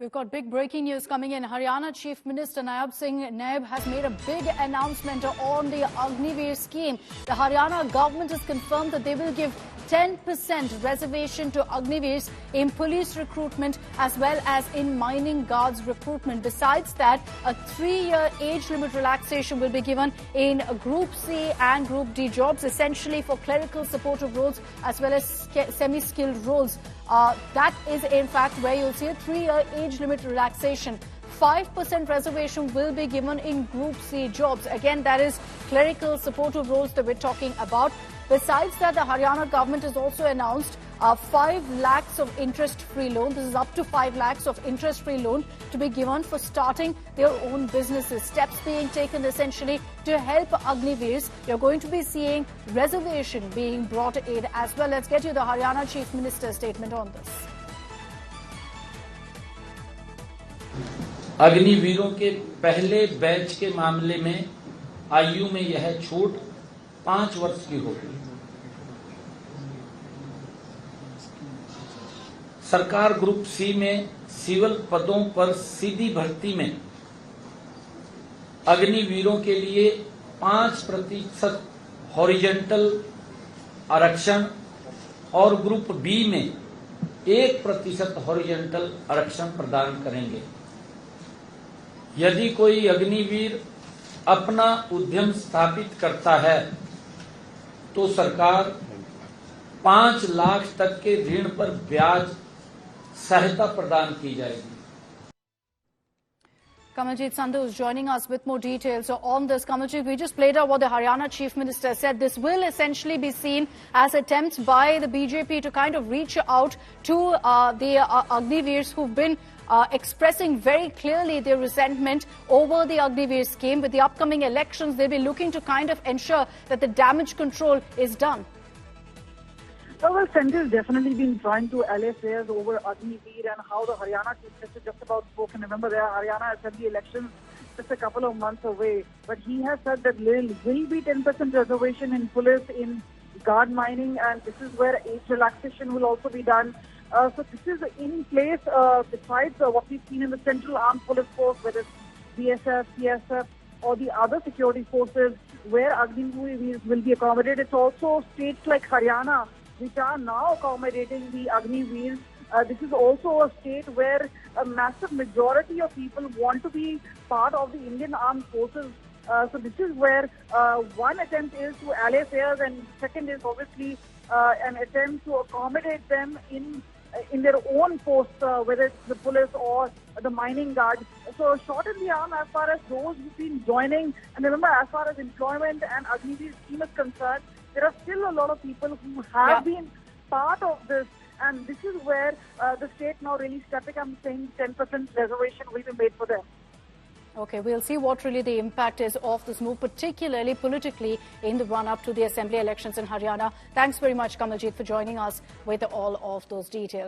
We've got big breaking news coming in. Haryana Chief Minister Nayab Singh Naib has made a big announcement on the Agniveer scheme. The Haryana government has confirmed that they will give 10% reservation to Agniveers in police recruitment as well as in mining guards recruitment. Besides that, a 3-year age limit relaxation will be given in Group C and Group D jobs, essentially for clerical supportive roles as well as semi-skilled roles. That is, in fact, where you'll see a 3-year age limit relaxation. 5% reservation will be given in Group C jobs. Again, that is clerical supportive roles that we're talking about. Besides that, the Haryana government has also announced 5 lakhs of interest-free loan. This is up to 5 lakhs of interest-free loan to be given for starting their own businesses. Steps being taken essentially to help Agniveers. You're going to be seeing reservation being brought in as well. Let's get you the Haryana Chief Minister's statement on this. अग्निवीरों के पहले batch के मामले में आयु में यह छूट 5 वर्ष की होगी। सरकार ग्रुप सी में सिविल पदों पर सीधी भर्ती में अग्निवीरों के लिए 5% हॉरिजॉन्टल आरक्षण और ग्रुप बी में 1% हॉरिजॉन्टल आरक्षण प्रदान करेंगे। यदि कोई अग्निवीर अपना उद्यम स्थापित करता है तो सरकार 5 लाख तक के ऋण पर ब्याज सहायता प्रदान की जाएगी। Kamaljeet Sandhu is joining us with more details. So on this, Kamaljeet, we just played out what the Haryana Chief Minister said. This will essentially be seen as attempts by the BJP to kind of reach out to the Agniveers who've been expressing very clearly their resentment over the Agniveer scheme. With the upcoming elections, they'll be looking to kind of ensure that the damage control is done. Well, Centre has definitely been trying to allay fears over Agniveer and how the Haryana Chief Minister just about spoke. And remember, there are Haryana Assembly elections just a couple of months away. But he has said that there will be 10% reservation in police, in guard mining, and this is where age relaxation will also be done. So this is in place besides what we've seen in the Central Armed Police Force, whether it's BSF, CSF, or the other security forces where Agniveer will be accommodated. It's also states like Haryana which are now accommodating the Agniveers. This is also a state where a massive majority of people want to be part of the Indian Armed Forces. So this is where one attempt is to allay fears, and second is obviously an attempt to accommodate them in their own posts, whether it's the police or the mining guard. So short in the arm as far as those who've been joining, and remember, as far as employment and Agniveer scheme is concerned, there are still a lot of people who have been part of this, and this is where the state now really stepping up and saying 10% reservation will be made for them. Okay, we'll see what really the impact is of this move, particularly politically in the run-up to the assembly elections in Haryana. Thanks very much, Kamaljeet, for joining us with all of those details.